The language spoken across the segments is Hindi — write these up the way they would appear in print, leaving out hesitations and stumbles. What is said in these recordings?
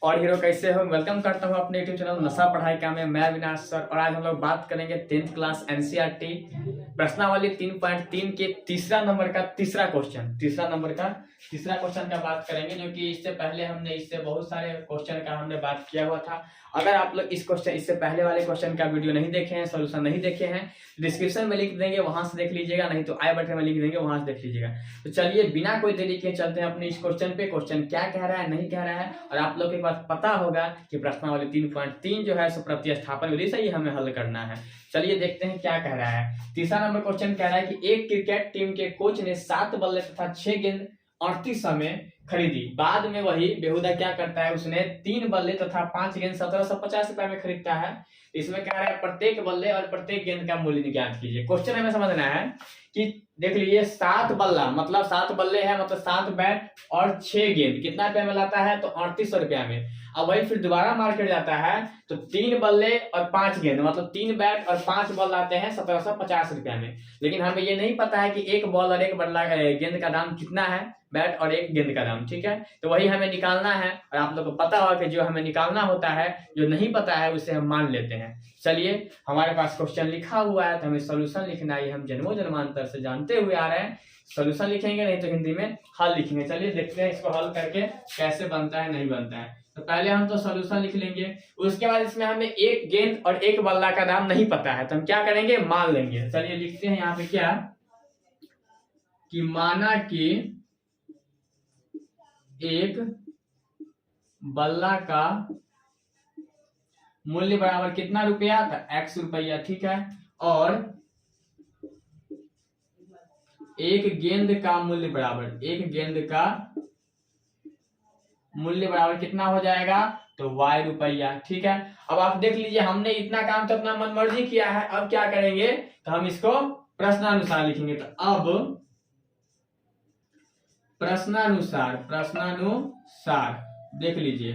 और हीरो कैसे हो। वेलकम करता हूँ अपने यूट्यूब चैनल नशा पढ़ाई का में मैं अविनाश सर। और आज हम लोग बात करेंगे 10th क्लास एनसीईआरटी प्रश्नावली 3.3 के तीसरा नंबर का तीसरा क्वेश्चन का बात करेंगे, जो कि इससे पहले हमने इससे बहुत सारे क्वेश्चन का हमने बात किया हुआ था। अगर आप लोग इससे पहले वाले क्वेश्चन का वीडियो नहीं देखे हैं, सोल्यूशन नहीं देखे हैं, डिस्क्रिप्शन में लिख देंगे, वहां से देख लीजिएगा, नहीं तो आई बटन में लिख देंगे, वहां से देख लीजिएगा। तो चलिए बिना कोई देरी के चलते हैं अपने इस क्वेश्चन पे। क्वेश्चन क्या कह रहा है, नहीं कह रहा है, और आप लोग के पास पता होगा कि प्रश्नावली 3.3 जो है सो प्रतिस्थापन विधि से ही हमें हल करना है। चलिए देखते हैं क्या कह रहा है। तीसरा नंबर क्वेश्चन कह रहा है कि एक क्रिकेट टीम के कोच ने 7 बल्ले तथा 6 गेंद 38 में खरीदी। बाद में वही बेहुदा क्या करता है, उसने 3 बल्ले तथा 5 गेंद 1750 रुपए में खरीदता है। इसमें कह रहा है प्रत्येक बल्ले और प्रत्येक गेंद का मूल्य ज्ञात कीजिए। क्वेश्चन हमें समझना है कि देख लीजिए 7 बल्ला मतलब 7 बल्ले है, मतलब 7 बैट और 6 गेंद कितना रुपया में लाता है, तो 3800 रुपया में। अब वही फिर दोबारा मार्केट जाता है तो 3 बल्ले और 5 गेंद मतलब 3 बैट और 5 बॉल आते हैं 1750 रुपया में। लेकिन हमें ये नहीं पता है कि एक बॉल और एक बल्ला गेंद का दाम कितना है, बैट और एक गेंद का दाम, ठीक है। तो वही हमें निकालना है, और आप लोग को पता होगा कि जो हमें निकालना होता है, जो नहीं पता है उसे हम मान लेते हैं। चलिए हमारे पास क्वेश्चन लिखा हुआ है तो हमें सोल्यूशन लिखना है, हम जन्मों जन्मांतर से जानते हुए आ रहे हैं। सोल्यूशन लिखेंगे, नहीं तो हिंदी में हल लिखेंगे। चलिए देखते हैं इसको हल करके कैसे बनता है, नहीं बनता है। तो पहले हम तो सोल्यूशन लिख लेंगे, उसके बाद इसमें हमें एक गेंद और एक बल्ला का दाम नहीं पता है, तो हम क्या करेंगे, मान लेंगे। चलिए लिखते हैं यहाँ पे क्या कि माना कि एक बल्ला का मूल्य बराबर कितना रुपया था, x रुपया, ठीक है। और एक गेंद का मूल्य बराबर कितना हो जाएगा, तो y रुपया, ठीक है। अब आप देख लीजिए हमने इतना काम तो अपना मनमर्जी किया है। अब क्या करेंगे, तो हम इसको प्रश्नानुसार लिखेंगे। तो अब प्रश्नानुसार देख लीजिए,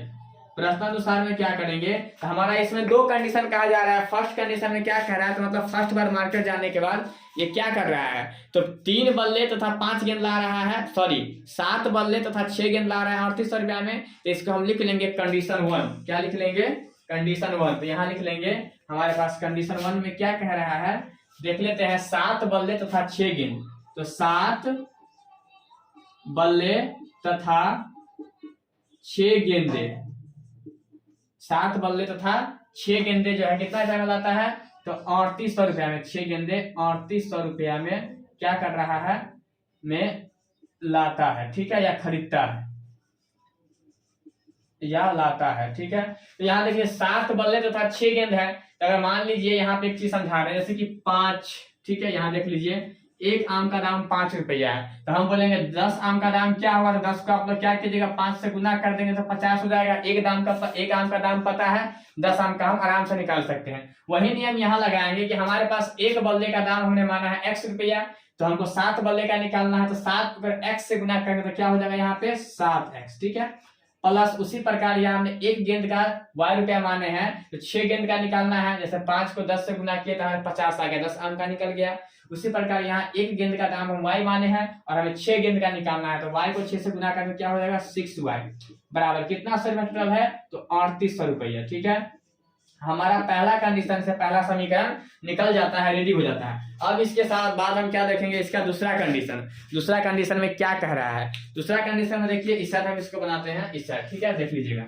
प्रश्नानुसार में क्या करेंगे, तो हमारा इसमें 2 कंडीशन कहा जा रहा है। फर्स्ट कंडीशन में क्या कह रहा है, तो मतलब फर्स्ट बार मार्केट जाने के बाद ये क्या कर रहा है, तो 3 बल्ले तथा 5 गेंद ला रहा है, 7 बल्ले तथा 6 गेंद ला रहा है 3800 रुपया में। तो इसको हम लिख लेंगे कंडीशन 1। क्या लिख लेंगे, कंडीशन 1। तो यहाँ लिख लेंगे हमारे पास कंडीशन 1 में क्या कह रहा है, देख लेते हैं। 7 बल्ले तथा 6 गेंद, तो 7 बल्ले तथा 6 गेंदे, 7 बल्ले तथा 6 गेंदे जो है कितना रुपया में लाता है, तो 3800 रुपया में। 6 गेंदे 3800 रुपया में क्या कर रहा है, में लाता है, ठीक है, या खरीदता है या लाता है, ठीक है। तो यहाँ देखिए 7 बल्ले तथा 6 गेंद है। तो अगर मान लीजिए यहाँ पे एक चीज समझा रहे हैं, जैसे कि 5, ठीक है। यहाँ देख लीजिए एक आम का दाम 5 रुपया है, तो हम बोलेंगे 10 आम का दाम क्या होगा, तो 10 को आप लोग क्या कीजिएगा, 5 से गुना कर देंगे तो 50 हो जाएगा। एक आम का दाम पता है, 10 आम का हम आराम से निकाल सकते हैं। वही नियम यहाँ लगाएंगे कि हमारे पास एक बल्ले का दाम हमने माना है x रुपया, तो हमको 7 बल्ले का निकालना है, तो 7 अगर x से गुना करेंगे तो क्या हो जाएगा यहाँ पे 7x, ठीक है। प्लस उसी प्रकार यहाँ हमने एक गेंद का y रुपया माने हैं, तो 6 गेंद का निकालना है। जैसे 5 को 10 से गुना किए तो हमें 50 आ गया, 10 आम का निकल गया। उसी प्रकार यहाँ एक गेंद का दाम हम y माने हैं और हमें 6 गेंद का निकालना है, तो y को 6 से गुना करके क्या हो जाएगा, 6y बराबर कितना सौ रुपया टोटल है, तो 3800 रुपया, ठीक है। हमारा पहला कंडीशन से पहला समीकरण निकल जाता है, रेडी हो जाता है। अब इसके साथ बाद हम क्या देखेंगे, इसका दूसरा कंडीशन में क्या कह रहा है। दूसरा कंडीशन में देखिए, इस साइड हम इसको बनाते हैं, इस साइड, ठीक है, देख लीजिएगा।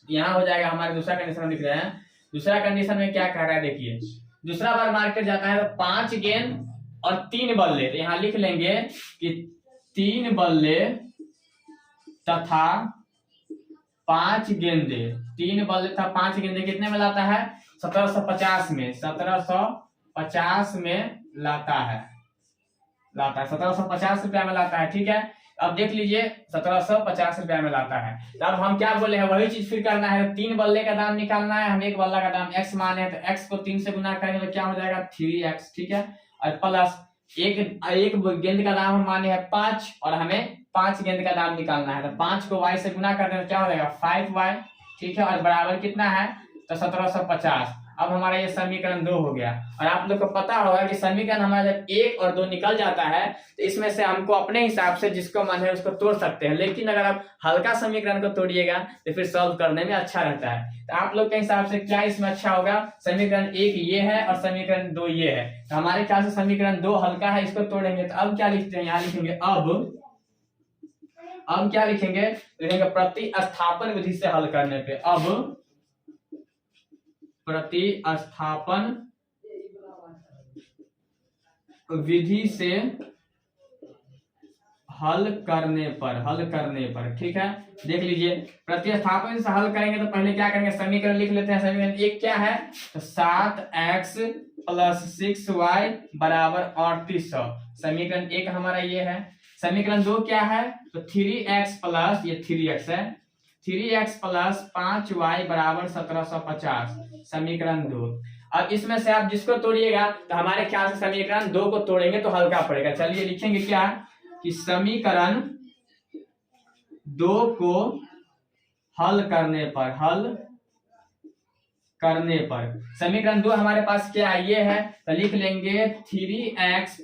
यहाँ हो जाएगा हमारे दूसरा कंडीशन में दिख रहे हैं। दूसरा कंडीशन में क्या कह रहा है, देखिए दूसरा बार मार्केट जाता है तो 5 गेंद और 3 बल्ले, तो यहाँ लिख लेंगे कि 3 बल्ले तथा 5 गेंदे, 3 बल्ले तथा 5 गेंदे कितने में लाता है, 1750 में, 1750 में लाता है 1750 रुपया में लाता है, ठीक है। अब देख लीजिए 1750 रुपया में लाता है। तो अब हम क्या बोले हैं, वही चीज फिर करना है। 3 बल्ले का दाम निकालना है, हम एक बल्ला का दाम x माने हैं, तो x को 3 से गुना करेंगे तो क्या हो जाएगा 3x, ठीक है। और प्लस एक गेंद का दाम हम माने हैं 5 और हमें 5 गेंद का दाम निकालना है, तो 5 को y से गुना कर दें तो क्या हो जाएगा 5y, ठीक है। और बराबर कितना है, तो 1750। अब हमारा ये समीकरण 2 हो गया। और आप लोग को पता होगा कि समीकरण हमारा जब 1 और 2 निकल जाता है तो इसमें से हमको अपने हिसाब से जिसको मन है उसको तोड़ सकते हैं, लेकिन अगर आप हल्का समीकरण को तोड़िएगा तो फिर सॉल्व करने में अच्छा रहता है। तो आप लोग के हिसाब से क्या इसमें अच्छा होगा, समीकरण 1 ये है और समीकरण 2 ये है, तो हमारे ख्याल से समीकरण 2 हल्का है, इसको तोड़ेंगे तो अब क्या लिखते हैं, यहाँ लिखेंगे अब क्या लिखेंगे, प्रतिस्थापन विधि से हल करने पे, अब प्रतिस्थापन विधि से हल करने पर ठीक है। देख लीजिए, प्रतिस्थापन से हल करेंगे तो पहले क्या करेंगे, समीकरण लिख लेते हैं। समीकरण 1 क्या है, तो 7x + 6y = 3800, समीकरण 1 हमारा ये है। समीकरण 2 क्या है, तो 3x प्लस, ये 3x है, 3x + 5y = 1750, समीकरण 2। अब इसमें से आप जिसको तोड़िएगा तो हमारे ख्याल से समीकरण 2 को तोड़ेंगे तो हल्का पड़ेगा। चलिए लिखेंगे क्या कि समीकरण 2 को हल करने पर समीकरण 2 हमारे पास क्या है, ये है, तो लिख लेंगे 3x +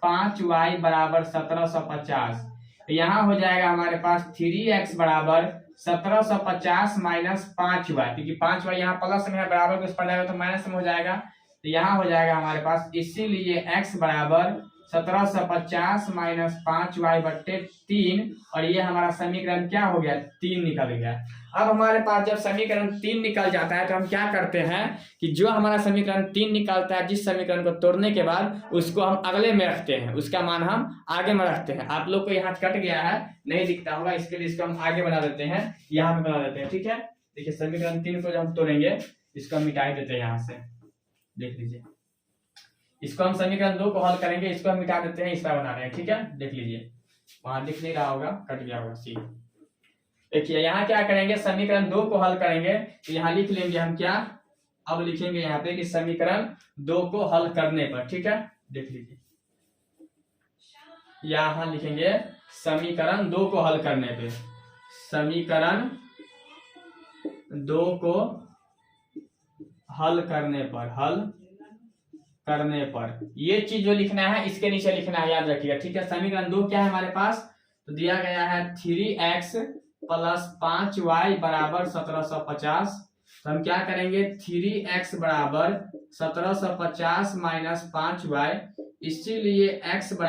5y = 1750। तो यहाँ हो जाएगा हमारे पास 3x = 1750 माइनस 5y, क्योंकि 5y यहाँ प्लस में है, बराबर कुछ पड़ जाएगा तो माइनस में हो जाएगा, तो यहाँ हो जाएगा हमारे पास, इसीलिए x = 1750 माइनस 5y/3, और ये हमारा समीकरण क्या हो गया, 3 निकल गया। अब हमारे पास जब समीकरण 3 निकल जाता है तो हम क्या करते हैं कि जो हमारा समीकरण 3 निकलता है, जिस समीकरण को तोड़ने के बाद उसको हम अगले में रखते हैं, उसका मान हम आगे में रखते हैं। आप लोग को यहाँ कट गया है, नहीं दिखता होगा, इसके लिए इसको हम आगे बना देते हैं, यहाँ पे बना देते हैं, ठीक है। देखिए समीकरण 3 को जब हम तोड़ेंगे इसको हम मिटा देते हैं यहाँ से, देख लीजिए, इसको हम समीकरण 2 को हल करेंगे, इसको हम मिटा देते हैं, इस तरह बना रहे हैं, ठीक है। देख लीजिए, वहां दिख नहीं रहा होगा, कट गया होगा, सी। देखिए यहाँ क्या करेंगे, समीकरण 2 को हल करेंगे तो यहाँ लिख लेंगे हम क्या, अब लिखेंगे यहाँ पे कि समीकरण 2 को हल करने पर, ठीक है। देख लीजिए, यहाँ लिखेंगे समीकरण 2 को हल करने पे, समीकरण 2 को हल करने पर ये चीज जो लिखना है इसके नीचे लिखना है, याद रखिएगा, ठीक है। समीकरण 2 क्या है हमारे पास, तो दिया गया है 3x + 5y = 1750, तो हम क्या करेंगे, 3x = 1750 माइनस 5y, इसीलिए x =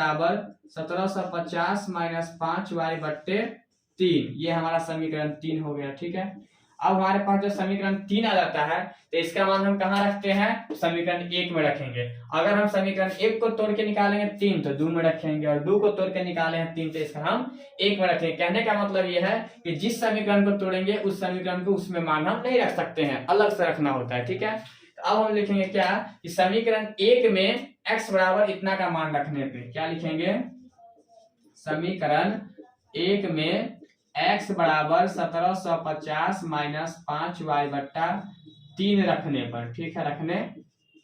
1750 माइनस 5y/3, ये हमारा समीकरण 3 हो गया, ठीक है। अब हमारे पास जो समीकरण 3 आ जाता है तो इसका मान हम कहाँ रखते हैं, समीकरण 1 में रखेंगे। अगर हम समीकरण 1 को तोड़ के निकालेंगे 3 तो 2 में रखेंगे, और 2 को तोड़ के निकाले हैं 3 तो इसका हम 1 में रखेंगे। कहने का मतलब ये है कि जिस समीकरण को तोड़ेंगे उस समीकरण को उसमें मान हम नहीं रख सकते हैं, अलग से रखना होता है, ठीक है। तो अब हम लिखेंगे क्या कि समीकरण 1 में x = इतना का मान रखने पे क्या लिखेंगे, समीकरण 1 में x = 1750 माइनस 5y/3 रखने पर, ठीक है, रखने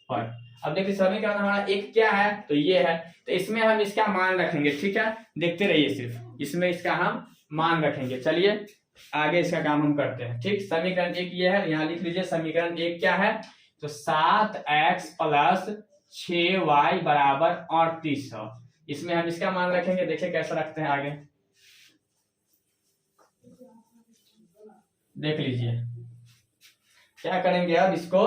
पर। अब देखिए समीकरण हमारा 1 क्या है, तो ये है, तो इसमें हम इसका मान रखेंगे, ठीक है। देखते रहिए, सिर्फ इसमें इसका हम मान रखेंगे। चलिए आगे इसका काम हम करते हैं, ठीक। समीकरण 1 ये है, यहाँ लिख लीजिए, समीकरण 1 क्या है, तो 7x + 6y = 3800, इसमें हम इसका मान रखेंगे। देखिए कैसे रखते हैं आगे, देख लीजिए क्या करेंगे। अब इसको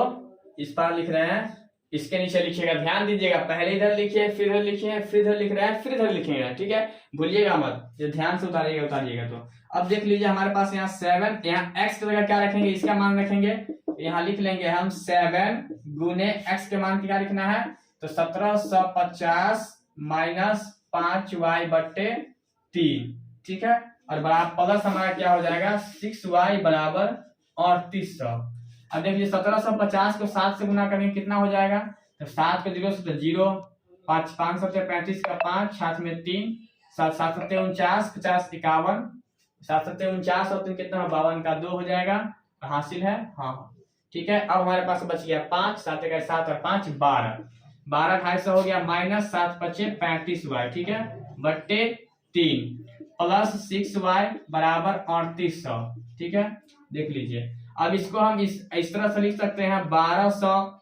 इस पर लिख रहे हैं, इसके नीचे लिखिएगा, ध्यान दीजिएगा, पहले इधर लिखिए, फिर इधर लिखिए, फिर इधर लिख रहे हैं, फिर इधर लिखिएगा, ठीक है, भूलिएगा मत, ये ध्यान से उतारिएगा तो। अब देख लीजिए हमारे पास यहाँ 7, यहाँ x की जगह क्या रखेंगे, इसका मान रखेंगे, यहाँ लिख लेंगे हम 7 गुने x के मान क्या लिखना है, तो 1750 माइनस 5y/3, ठीक है, और बराबर प्लस हमारा क्या हो जाएगा, 6y = 3800। अब देखिए 1750 को 7 से गुना करेंगे कितना हो जाएगा, तो 7 को 0 से तो 0, 5 5 7 35 का 5, 7 में 3, 7 7 7 49, 50 51, 7 7 49 और 3 कितना, 52 का 2 हो जाएगा, हासिल है, हाँ ठीक है। अब हमारे पास बच गया 5, 7 1 7 और 5 12, 12 250 हो गया, माइनस 7 5 35y, ठीक है, बट्टे 3 प्लस 6y = 3800, ठीक है। देख लीजिए, अब इसको हम इस तरह से लिख सकते हैं, 1200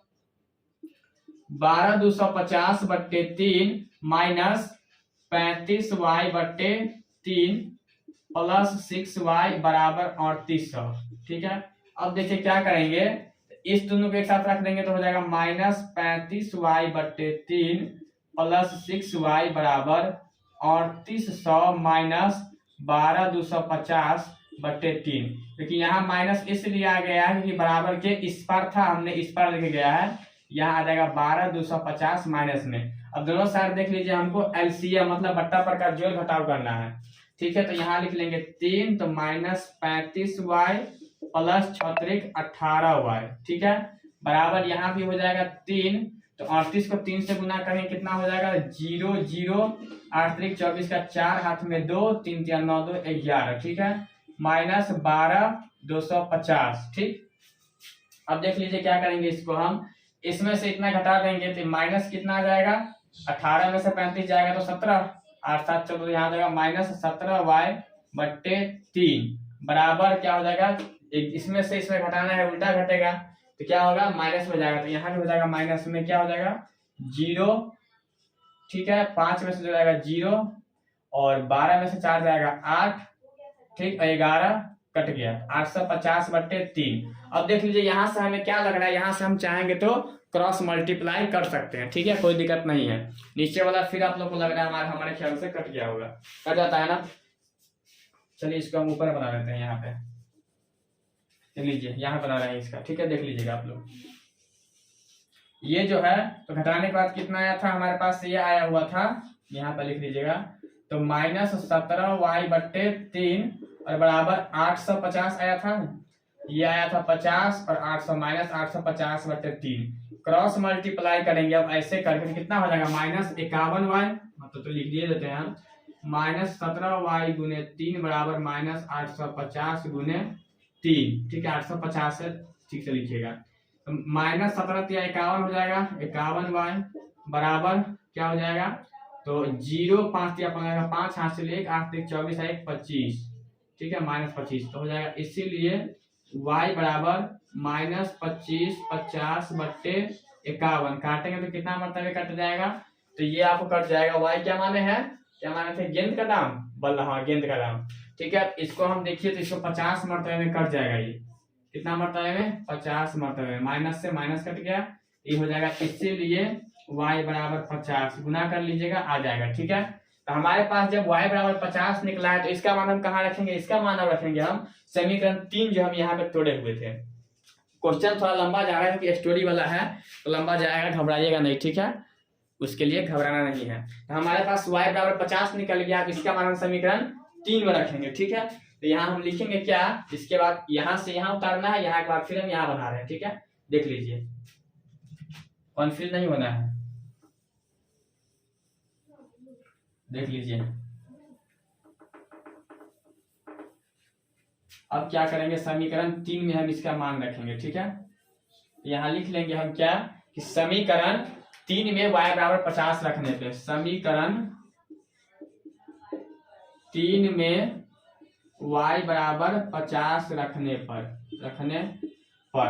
12/250/3 माइनस 35y/3 प्लस 6y बराबर 3800। ठीक है, अब देखिए क्या करेंगे, इस दोनों को एक साथ रख देंगे तो हो जाएगा माइनस 35y/3 प्लस 6y बराबर 3800 माइनस 12/250/3। क्योंकि यहाँ माइनस इसलिए आ गया है क्योंकि बराबर के इस पर था, हमने इस पर लिख गया है, यहाँ आ जाएगा 12/250 माइनस में। अब दोनों साइड देख लीजिए, हमको एलसीएम मतलब बट्टा पर का जोड़ घटाव करना है। ठीक है, तो यहाँ लिख लेंगे 3 तो माइनस 35y प्लस 18y। ठीक है, बराबर यहाँ भी हो जाएगा 3 तो 38 को 3 से गुना करेंगे कितना हो जाएगा 0 0 8 3 24 का 4 हाथ में 2 3 3 9 2 11। ठीक है, माइनस 12/250। ठीक, अब देख लीजिए क्या करेंगे, इसको हम इसमें से इतना घटा देंगे तो माइनस कितना आ जाएगा, 18 में से 35 जाएगा तो 17, 8 7 चलो यहाँ जाएगा माइनस 17y/3 बराबर क्या हो जाएगा, इसमें से इसमें घटाना है, उल्टा घटेगा तो क्या होगा माइनस में जाएगा, तो यहाँ भी हो जाएगा माइनस में क्या हो जाएगा 0। ठीक है, 5 में से जो जाएगा 0 और 12 में से 4 जाएगा 8। ठीक, 11 कट गया, 850/3। अब देख लीजिए यहाँ से हमें क्या लग रहा है, यहाँ से हम चाहेंगे तो क्रॉस मल्टीप्लाई कर सकते हैं। ठीक है, कोई दिक्कत नहीं है। नीचे वाला फिर आप लोग को लग रहा है हमारे ख्याल से कट गया होगा, कट जाता है ना। चलिए इसको हम ऊपर बना लेते हैं, यहाँ पे देख लीजिए, यहाँ बना रहे हैं इसका। ठीक है, देख लीजिएगा आप लोग, ये जो है तो घटाने के बाद कितना आया था हमारे पास, ये आया हुआ था, यहाँ पर लिख लीजिएगा, तो माइनस 17y/3 और बराबर 850 आया था, ये आया था 50 और 800 माइनस 850/3 क्रॉस मल्टीप्लाई करेंगे। अब ऐसे करके कितना हो जाएगा माइनस 51y, मतलब तो लिख दिए देते हैं हम, माइनस 17y/3 बराबर माइनस 850 × 3। ठीक है, 850 है, ठीक से लिखिएगा, तो माइनस 17 × 51 हो जाएगा 51y बराबर क्या हो जाएगा, तो 0 5 × 15 5 हाथ से 1 8 3 24 1 25। ठीक है, माइनस 25 तो हो जाएगा, इसीलिए y बराबर माइनस 25 50/51 काटेंगे तो कितना मरतबे कट जाएगा, तो ये आपको कट जाएगा। y क्या माने हैं, क्या माने थे, गेंद का दाम, बल्ला, हाँ गेंद का दाम। ठीक है, इसको हम देखिए तो इसको 50 मरतबे में कट जाएगा, ये कितना मरतबे में 50 मरतबे, माइनस से माइनस कट गया, ये हो जाएगा, इसीलिए y बराबर 50 गुना कर लीजिएगा आ जाएगा। ठीक है, तो हमारे पास जब y बराबर 50 निकला है तो इसका मान हम कहाँ रखेंगे, इसका मान हम रखेंगे हम समीकरण 3 जो हम यहाँ पे तोड़े हुए थे। क्वेश्चन थोड़ा लंबा जा रहा है क्योंकि स्टोरी वाला है तो लंबा जाएगा, घबराइएगा नहीं। ठीक है, उसके लिए घबराना नहीं है। तो हमारे पास y बराबर 50 निकल गया, अब इसका मान हम समीकरण 3 में रखेंगे। ठीक है, तो यहाँ हम लिखेंगे क्या, इसके बाद यहाँ से यहाँ उतारना है, यहाँ के बाद फिर हम यहाँ बना रहे हैं। ठीक है, देख लीजिए, कन्फ्यूज नहीं होना है, देख लीजिए। अब क्या करेंगे, समीकरण 3 में हम इसका मान रखेंगे। ठीक है, यहाँ लिख लेंगे हम क्या कि समीकरण 3 में y बराबर 50 रखने पे, समीकरण 3 में y बराबर 50 रखने पर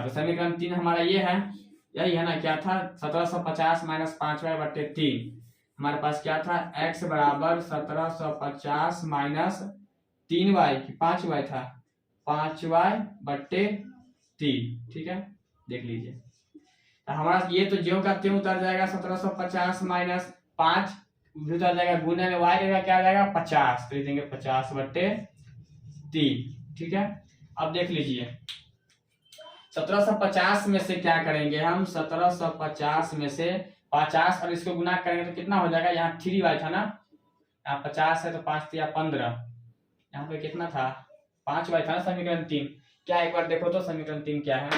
तो समीकरण 3 हमारा ये है, यही है ना, क्या था 1750 माइनस 5y/3, हमारे पास क्या था x बराबर 1750 माइनस 3y 5y था 5y/3। ठीक है, देख लीजिए, तो हमारा ये तो ज्यों का त्यों उतर जाएगा, 1750 माइनस 5 उतर जाएगा, गुने में y का क्या आ जाएगा 50, तो देंगे 50/3। ठीक है, अब देख लीजिए 1750 में से क्या करेंगे हम, 1750 में से 50 और इसको गुना करेंगे तो कितना हो जाएगा, यहाँ 3y था ना, यहाँ 50 है तो 5 या 15, यहाँ पे कितना था 5y था ना, समीकरण 3 क्या, एक बार देखो तो समीकरण 3 क्या है,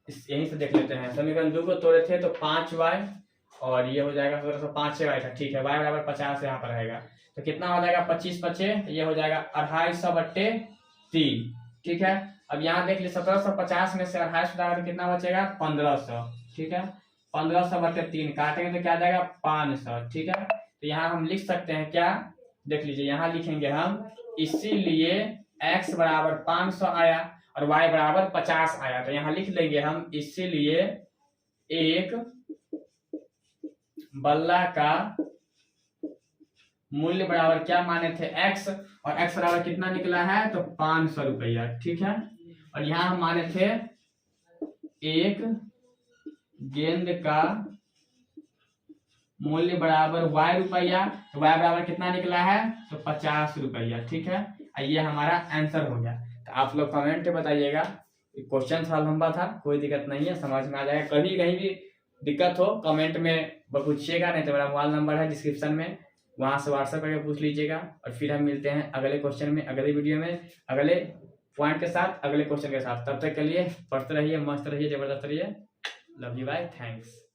यहीं से देख लेते हैं। समीकरण 2 को तोड़े थे तो 5y और ये हो जाएगा 5y था। ठीक है, y बराबर 50 यहाँ पर रहेगा तो कितना हो जाएगा 25 5 ये हो जाएगा 250/3। ठीक है, अब यहाँ देख लीजिए 1750 में से 250 हटाएगा तो कितना बचेगा 1500। ठीक है, 1500/3 काटेंगे तो क्या आ जाएगा 500। ठीक है, तो यहाँ हम लिख सकते हैं क्या, देख लीजिए यहाँ लिखेंगे हम, इसीलिए x बराबर 500 आया और y बराबर 50 आया, तो यहाँ लिख लेंगे हम, इसीलिए एक बल्ला का मूल्य बराबर क्या माने थे x, और x बराबर कितना निकला है तो 500 रुपया, ठीक है। और यहाँ हम माने थे एक गेंद का मूल्य बराबर y रुपया, तो y बराबर कितना निकला है तो 50 रुपया, ठीक है। ये हमारा आंसर हो गया। तो आप लोग कमेंट में बताइएगा, क्वेश्चन थोड़ा लंबा था, कोई दिक्कत नहीं है, समझ में आ जाएगा। कहीं कहीं भी दिक्कत हो कमेंट में पूछिएगा, नहीं तो मेरा मोबाइल नंबर है डिस्क्रिप्शन में, वहां से व्हाट्सएप करके पूछ लीजिएगा। और फिर हम मिलते हैं अगले क्वेश्चन में, अगले वीडियो में, अगले पॉइंट के साथ, अगले क्वेश्चन के साथ। तब तक के लिए पढ़ते रहिए, मस्त रहिए, जबरदस्त रहिए। Love you, bye, thanks.